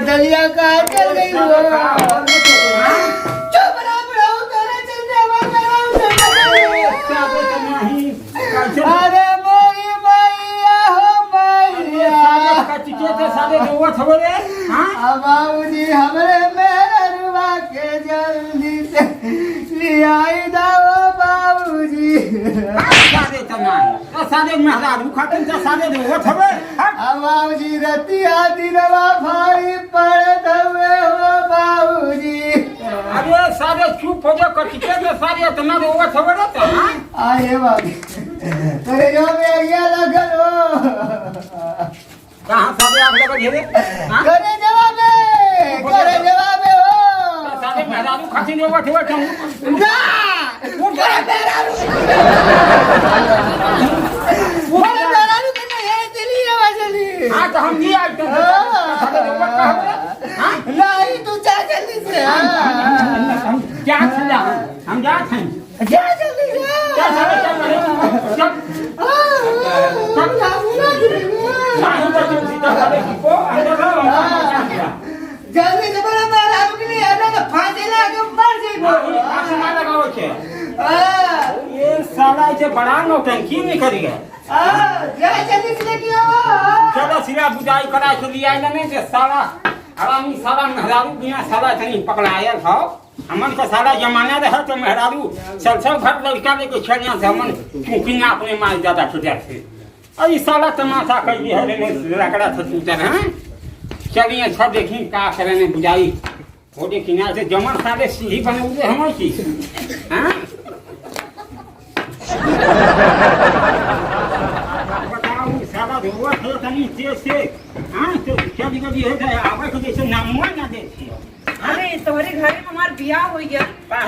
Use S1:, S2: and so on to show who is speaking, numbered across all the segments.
S1: दलिया कहाँ चल गई वो? चुप रहा बुढ़ाऊ, तेरे चलते अरे मोरी मैया हो मैया। बाबूजी हमरे मेहरुआ के जल्दी से ले आई दाओ बाबूजी। बाबूजी रतिया दिनवा भारी पड़त हुए हो बाबूजी।
S2: अरे सारे चुप हो जा कटिके में सारे इतना रोवत हो रहता है।
S1: आए बाबू तेरे जो में आगिया लगल हो।
S2: कहां सारे आप लोग घेरे?
S1: करे जवाब हो।
S2: सारे मेहरारू खाती रोवत हो तुम
S1: ना वो करे मेहरारू के नहीं है दिल्ली वजली।
S2: हां तो हम नहीं आए तो सारे रोवत का हो। हां
S1: नहीं तू जा जल्दी से।
S2: क्या चला हम जाते हैं
S1: जा जल्दी से।
S2: क्या सारे चल रहे चल नहीं तो तुम सीधा सारे की को अंदर आओ।
S1: जल्दी से बोला मेहरारू के लिए आना तो फांसी लगा मर जाइबो।
S2: फांसी ना लगाओ छे। ये साला जे बड़ा नौटंकी नहीं करेगा।
S1: जा जल्दी से लेके आओ।
S2: चलो सिरा बुझाई करा के लिया नहीं जे साला हरामी साला मेहरारू बिना साला नहीं पकड़ाया था। हमन का साला जमाना रहा तो मेहरारू सब घर लड़का लेके छड़िया से हमन चुकिया अपने मार ज्यादा छुटा से। अरे साला तमाशा कर दिया रे रगड़ा था टूटर हैं। चलिए सब देखी का करने बुझाई वो देखी ना से जमन साले सीढ़ी बनाऊंगे हम की हैं। बताओ साला रोवा थे तनी तेज से हां तो क्या दिक्कत है जाए आवे के जैसे नामुआ ना दे।
S3: अरे तोहरे घर में हमार बियाह हो गया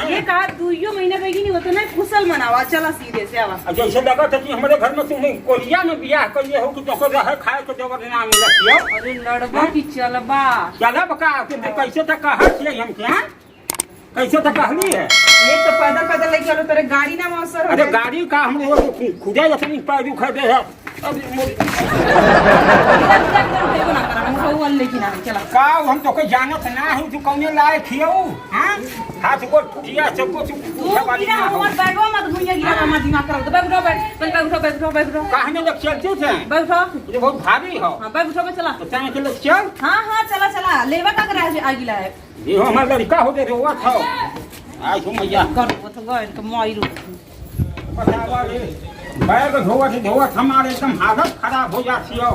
S3: ये कहा 2 महीने बैगी नहीं होता ना कुशल मनावा चला सीधे से आवा।
S2: जैसे लगा था कि हमारे घर में तुम्हें कोरिया में बियाह कर लिए हो कि तो रह खाए के जबर ना मिलती हो।
S3: अरे लड़बा की चलबा
S2: चलब का कैसे तक कहा छिए हम क्या कैसे तक कहली है।
S3: ये तो पैदल पैदल लेके चलो तेरे गाड़ी ना मौसर हो।
S2: अरे गाड़ी का हम खुदा जैसे पैर उखड़ दे है। अभी का हम तो कोई जानत ना है तू कौने लाए खियो हां हाथ को ठिया सब कुछ
S3: बाड़ी ना हमर बैगवा मत भुइया गिरा मत दिमाग करो तो बैठो बैठो
S2: कहने लग चलते थे
S3: बैठो
S2: ये बहुत भारी हो।
S3: हां बैठो में चला
S2: तो तने के लोग चल
S3: हां चला लेवा का करा आगिला है
S2: ये हमार लड़का हो दे रोवा था आज तुम मैया
S3: कर वो तो गए तो माइरू
S2: बतावा रे बैग धोवत हमारे एकदम हालत खराब हो जाती हो।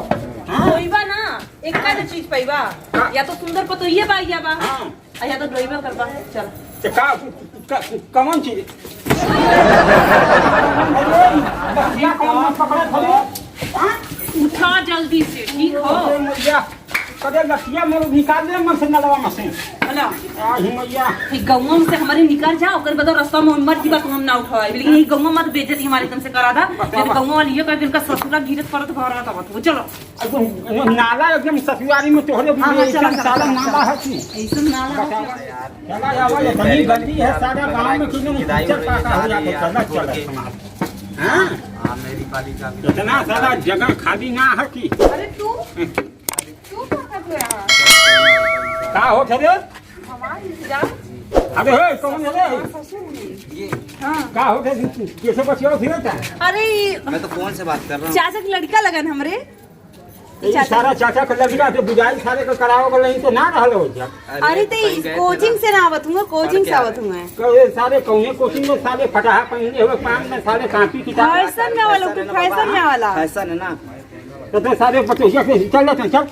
S3: होइबा ना एक का चीज पाइबा या तो सुंदर पतो ये बा या बा
S2: हां
S3: या तो ड्राइवर करबा चल
S2: ते का कौन चीज या कौन पकड़ खड़े हां
S3: उठा जल्दी से ठीक हो
S2: मैया कदे लठिया मोर निकाल दे मशीन लगा मशीन
S3: हेलो
S2: आ ही मैया
S3: ई गौवा में से हमारे निकल जाओ ओकर बाद रास्ता में मत की बात हम ना उठाए लेकिन ई गौवा मत बेइज्जती हमारे एकदम से करा दा जब गौवा वाली ये कर इनका ससुरा गिरत करत घर आता बात चलो
S2: नाला एकदम ससुरारी में तोहरे साला नाला है की
S3: ऐसा नाला
S2: चला आवा ये बड़ी गंदी है सारा गांव में किसी ने टीचर पाका हो जाके चल हां
S4: मेरी पालिका
S2: इतना सारा जगह खाली ना है की।
S3: अरे तू क्या कर रहा
S2: का हो थे
S3: हमारा इंतजार
S2: अबे हे कौन है रे
S4: ये
S3: हां
S2: का हो थे कैसे बचियो फिर था।
S3: अरे
S4: मैं तो फोन से बात कर रहा हूँ।
S3: चाचा का लड़का लगन हमरे
S2: ये सारा चाचा का लड़का तो बुझाई सारे का कराओ को नहीं तो ना रहल हो जा।
S3: अरे तो कोचिंग से ना आवत हूँ कोचिंग से आवत हूँ
S2: ये सारे कौने कोचिंग में सारे फटाहा पहने हुए पान में सारे कॉपी किताब
S3: फैशन में वाला फैशन में वाला
S4: फैशन है ना
S2: तो सारे बच्चे से चल जाते चल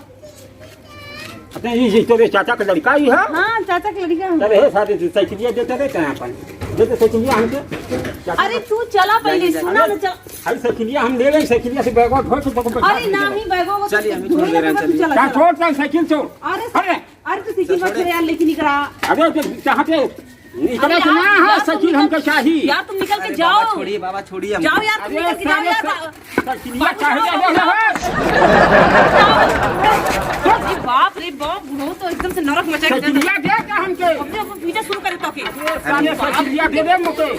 S2: अपने ये तेरे चाचा का लड़का ही है।
S3: हाँ चाचा का लड़का
S2: चले हे सारे साइकिलिया देते रहते हैं अपन देते साइकिलिया हमके।
S3: अरे तू चला पहले सुना ना चल
S2: अरे साइकिलिया हम ले गए साइकिलिया से बैग और ठोक ठोक
S3: अरे ना ही बैगो वो
S4: चलिए, हम छोड़ दे रहे हैं, चलिए।
S2: क्या छोड़ चल साइकिल छोड़।
S3: अरे
S2: अरे
S3: अरे तो साइकिल पर यार लेके निकला
S2: अरे चाहते निकले तो ना है साइकिल हमको चाहिए
S3: यार तुम निकल के जाओ
S4: छोड़िए बाबा छोड़िए
S3: जाओ यार तुम निकल के जाओ यार
S2: साइकिलिया चाहिए
S3: अरे बाप रे बाप बुढ़ो तो एकदम से नरक मचा के
S2: साइकिलिया दे क्या हमके
S3: अपने अपन पीछे शुरू करे तो के
S2: सारे साइकिलिया दे दे मुझे।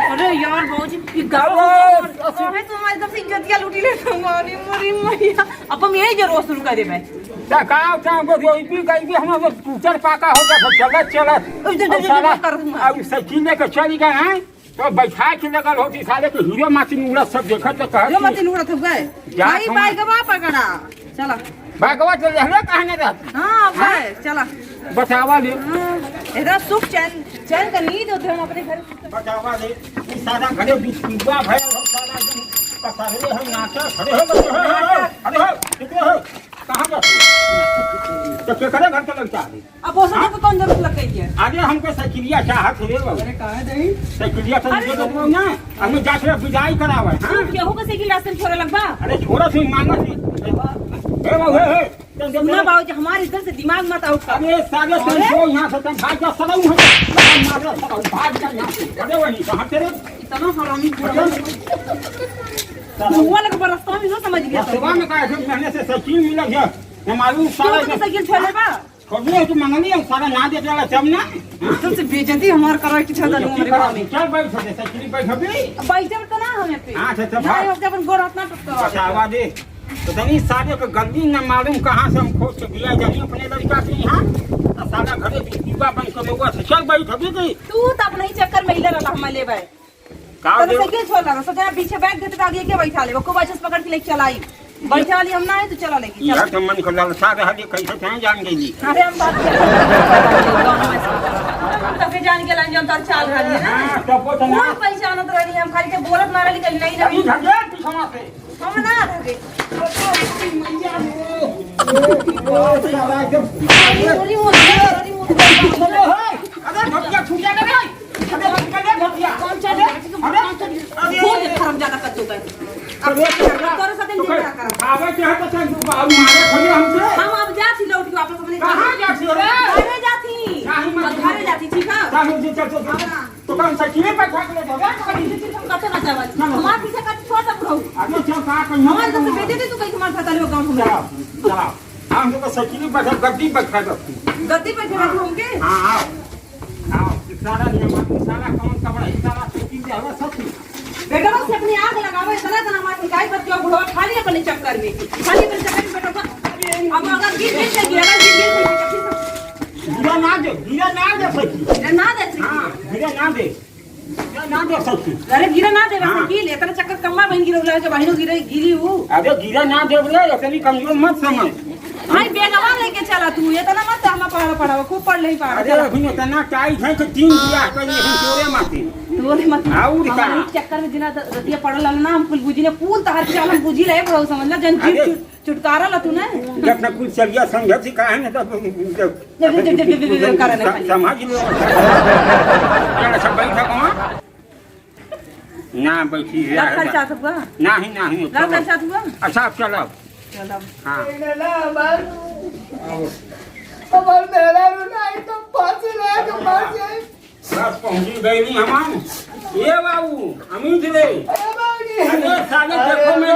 S3: अरे यार बाबूजी गाँव है तो हमारी तरफ से इज्जतिया लूट उठिले हमारी मरी मैया अब हम यही जरूर शुरू कर देबे
S2: तकाव को रोई गई भी हम टूटर पाका हो गया चलत साला अब साइकिल लेके चली गए हैं तो बैठा के लगल होती साले के हीरो माचिन उड़ा सब देखत तो कह
S3: जो मत उड़ा थक गए भाई बाइक बा पकड़ा चला
S2: बागवा चल रहले कहने रहत
S3: हां भाई चला
S2: बतावा ले
S3: इधर सुख चैन का नींद होते हम अपने घर
S2: बतावा ले ई सादा घरे बिस्कुआ भया हो साला पसारे हम नाचा खड़े हो अरे हो कितने हो कहां जा तो के करे घर के लगता है
S3: अब वो सब कौन जरूरत लग गई है
S2: आगे हमको साइकिलिया चाहत रे बाबू
S1: अरे कहां दई
S2: साइकिलिया तो दे दो ना हम जाके विदाई करावे हां
S3: केहू के साइकिल रास्ते छोड़े लगबा
S2: अरे छोरा से मांगा थी ए बाबू हे
S3: सुना बाबूजी हमारे इधर से दिमाग मत आउट कर
S2: अरे साले तुम जो यहां से तुम भाग जा सलाऊ हम मार सलाऊ भाग जा यहां से अरे वही कहां तेरे
S3: इतना हरामी हुआ लग पर रास्ता में जो समझ गया
S2: सुबह में कहा जब महीने से साइकिल मिला गया मैं मालूम सारा
S3: साइकिल छोड़े बा
S2: खोजने तो मंगनी हम सारा ना दे वाला सब ना
S3: तुमसे बेइज्जती हमार करा की छदा हमारे गांव में
S2: चल बैठ जा साइकिल बैठ भी
S3: बैठे तो ना हमें पे
S2: हां अच्छा
S3: भाई अब अपन गोड़ हाथ ना टकरा
S2: अच्छा आवाज दे तो तनी साले को गलती न मालूम कहां से हम खोज के दिया जानी अपने लड़का के यहां साला घरे दीवा बन के लोगवा से चल बैठ भी गई
S3: तू तो अपने ही चक्कर में इधर हम ले भाई
S2: का
S3: तो साइकिल छोड़ लगा सोचा पीछे बैग देते तो आगे के बैठा ले को बचस पकड़ के लेके चलाई बैठा ली हम ना है तो चला लेगी
S2: यार तो मन को लालसा रहा है कैसे कहां जान गई
S3: अरे हम बात कर तब जान के लाइन हम तो चाल रही है ना
S2: हां तो तो
S3: कोई पहचानत रही हम खाली के बोलत ना रही कहीं नहीं
S2: अभी
S3: रही
S2: झगड़ा पिछवा से
S3: हम ना रहे रोरी मोदी
S2: अरे भटिया छूटा ना रे अरे भटिया भटिया
S3: कौन चले अरे खरम ज्यादा कर दो अब तोरे साथ दिन क्या कर
S2: आवे के है तो मारे खड़े हमसे
S3: हम अब जाती लौट के वापस अपने
S2: कहां जाती रे
S3: घरे जाती घरे जाती ठीक है
S2: काहे जे चल तो कौन साइकिल पे भाग ले दगा
S3: कते ना जावल हमार पीछे का छोटा बुढ़ऊ
S2: अरे चल का कर
S3: हमार तो बेटे दे तू कहीं हमार खाता ले गांव में
S2: चला हम तो साइकिल पे गद्दी पे खा दो
S3: गद्दी पे खड़ा घूम के
S2: हां आओ सारा नियम सारा कौन कपड़ा सारा साइकिल दे हवा सब
S3: बेटा बस अपनी आग लगावे इतना मार निकाई पर क्यों बुढ़वा खाली अपने चक्कर में खाली अपने चक्कर में बेटा अब अगर गिर से
S2: गिरा ना दे साइकिल
S3: ना दे
S2: हां गिरा ना दे साइकिल
S3: अरे गिरा ना दे साइकिल इतना चक्कर कम्मा बन गिरौला जो बहिनो गिरी हूं
S2: अरे गिरा ना दे रे इतनी कमजोर मत समझ
S3: भाई बेगवा लेके चला तू इतना मत हम पढ़ा खूब पढ़ नहीं पा
S2: अरे अभी इतना टाइट है कि 3 दिया कहीं हम चोरे माते
S3: तोरे मत
S2: और का
S3: चक्कर में जिना रतिया पड़ल ना हम कुल बुझी ने पूल तहर चाल हम बुझी रहे बड़ो समझला जन चुटकारा ला तू ना
S2: जब तक कुछ चलिया समझ सिखाए ना तब समझ लो चल सब बैठा कहां ना बैठी है
S3: खर्चा तो हुआ
S2: नहीं
S3: खर्चा तो हुआ
S2: अच्छा चलो
S3: चलो
S2: हां
S1: ना हमार मेरा नहीं तो पास ले के पास है
S2: बस पहुंची गई हमान ये बाबू अमित रे
S1: अरे बाबूजी
S2: अरे साले देखो मैं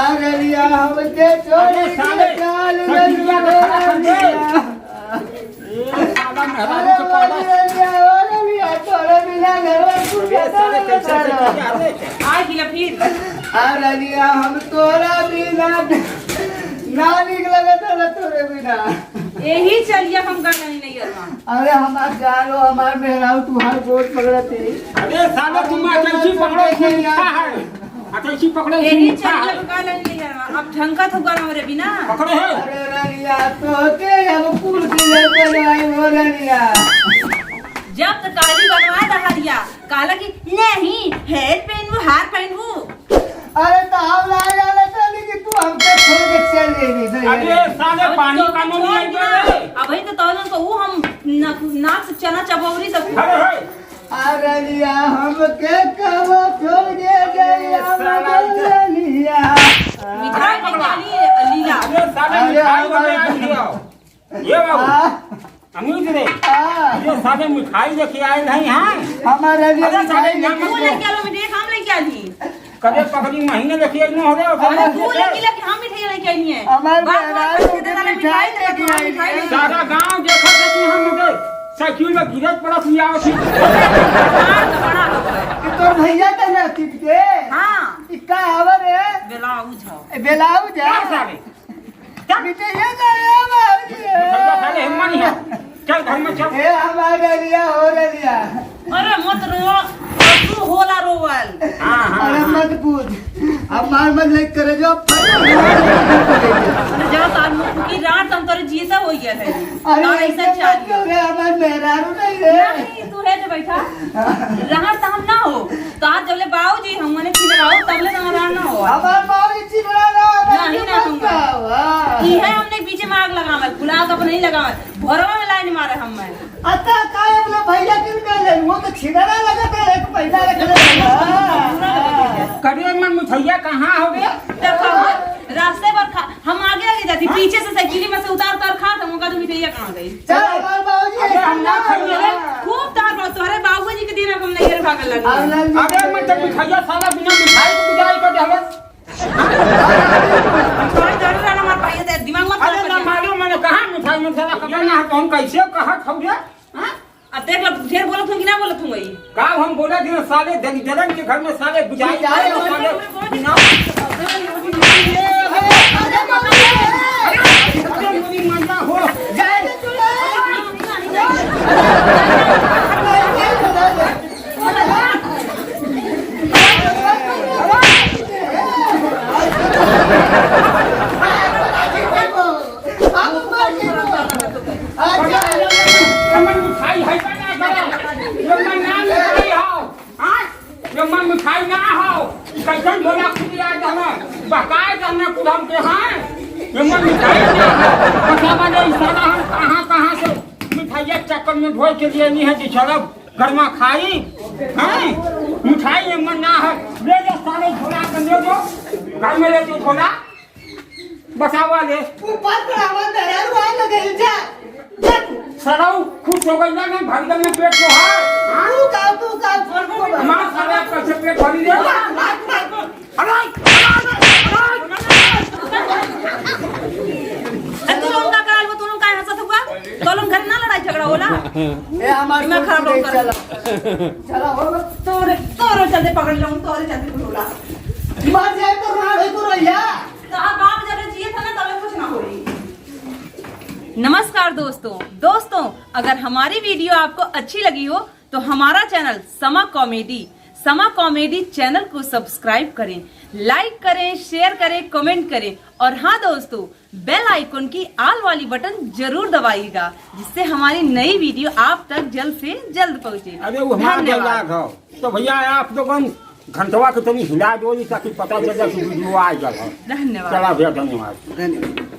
S1: अरे लिया हम के छोड़
S2: साले
S1: काल
S2: साइकिलिया का खड़ा कर दे ये साला मेहरारू के पास
S1: अरे लिया तोरे बिना घर
S2: ये साले कैसे अरे
S3: आ गया फिर
S1: अरे लिया हम तोरा बिना ना निकलेगा तो तोरे बिना
S3: यही चलिए हम कर नहीं करवा
S1: अरे हमार जानो हमार मेहराऊ तुम्हार गोद पकड़ते
S2: अरे साले तुम कैसी पकड़ो ये क्या है कैसी पकड़ो
S3: यही चलिए हम कर नहीं करवा अब ढंका तो कर हमरे बिना
S2: पकड़ो है
S1: अरे रनिया तो के अब पुल से लेके आई हो रनिया
S3: जब तक काली बनवा दहरिया काला की नहीं हेयर पहनू हार पहनू
S1: अरे तो हम ला जाने चली कि तू हमके छोड़ के चल गई
S2: अरे साले पानी का मुंह नहीं गए
S3: अभी तो तौलन तो वो हम नाक से चना चबौरी सब
S2: अरे
S1: अरे लिया हमके कब छोड़ के गई अरे लिया
S3: मिठाई निकाली लीला
S2: अरे साले मिठाई वाले आ गए ये बाबू अमित रे ये साले मिठाई लेके आए नहीं हैं
S1: हमारे लिए
S2: अरे साले
S3: तू लेके आलो मिठाई हम लेके आली
S2: कदे पकड़ी महीने लेके आई न हो गया
S3: अरे तू लेके हम मिठाई लेके आई है
S1: हमारे
S3: मिठाई लेके आई
S2: सारा गांव देखा कि हम साइकिल में गिरत पड़ा थी आओ थी
S1: कि
S3: हुआ
S2: हाँ हाँ
S1: अरे
S2: हाँ।
S1: मत पूछ, अब मार मत लेके करे जो
S3: जरा तार मुख की रात तुम तोरे जीता हो गया है
S1: अरे
S3: और
S1: ऐसे
S3: ऐसा
S1: मत
S3: चाहिए
S1: करे, हमार मेहरारू नहीं रे।
S3: नहीं तू है जो बैठा रहा तो हम ना हो तो आज जबले बाबूजी हमने खिलाओ तबले ना ना हो
S1: हमार मौली चिबड़ा ना,
S3: नहीं ना दूंगा। ई है हमने पीछे मार लगावल गुलाब का नहीं लगावल भोरवा में लाइन मारे हम में
S1: अता काय अपना भैया किन कर ले, वो तो छिड़ाना लगा था एक पैसा रख ले।
S2: करिए मन मिठैया कहाँ हो गया?
S3: देखो रास्ते पर हम आगे आगे जाती पीछे से साइकिल में से उतार उतार खा तो मुका तो मिठैया कहाँ गई
S1: चल हमार बाबूजी
S2: अरे हम ना खाइए रे।
S3: खूब तार बात तोरे बाबूजी के दिन हम नहीं घर भागल लगे
S2: अरे मैं तो मिठाइया साला बिना मिठाई के बुझाई कर दे
S3: थोड़ी जरूर रहना हमारे भाई से दिमाग मत
S2: अरे ना मालूम मैंने कहा मिठाई में साला कब ना है तो हम कैसे कहा खाऊ रे?
S3: अब देख लो ढेर बोलत हूं कि ना बोलत हूं वही
S2: का हम बोले दिन साले दलिदरन के घर में साले बुझाई
S1: बुझाई
S2: साले बिना अरे मुनी मरना हो
S1: जाए तो चुला
S2: मन मिठाई है का ना करो ये मन ना मिठाई हो हां ये मन मिठाई ना हो कैसन बोला खुदिया जाना बकाए जाना कुदम के हां ये मन मिठाई ना हो पता वाले साला हम कहां से मिठाइया चक्कर में ढोल के लिए नहीं है कि चलो घर में खाई हैं मिठाई ये मन ना है ले जा साले झोला कर ले जो घर में ले जो झोला बतावा ले
S1: ऊपर पर हमार मेहरारू आ लगे जा
S2: सराऊ खुश हो गई ना भरगल में पेट को है हाँ?
S1: तू का
S2: हमारा सारा कैसे पेट भरी दे
S3: तू लोग का कराल वो दोनों काहे हंसत हुआ तो लोग घर ना लड़ाई झगड़ा होला
S1: ए हमार
S3: दिमाग खराब लोग कर
S1: चला हो
S3: तोरे तोरे चलते पकड़ लूं तोरे चलते बोला
S1: मार जाए तो राड़ है तो रहिया
S3: तो आप बाप जब जिए था ना तब कुछ ना होई नमस्कार दोस्तों अगर हमारी वीडियो आपको अच्छी लगी हो तो हमारा चैनल समा कॉमेडी चैनल को सब्सक्राइब करें, लाइक करें, शेयर करें, कमेंट करें और हाँ दोस्तों बेल आइकन की आल वाली बटन जरूर दबाइएगा जिससे हमारी नई वीडियो आप तक जल्द से जल्द पहुँचे।
S2: अरे वो हमारा डायलॉग हो तो भैया आप लोग घंटवा के तनी हिला दो ताकि पता चल जाए कि वीडियो आ गया।
S3: धन्यवाद।
S2: चला भैया धन्यवाद।
S1: धन्यवाद।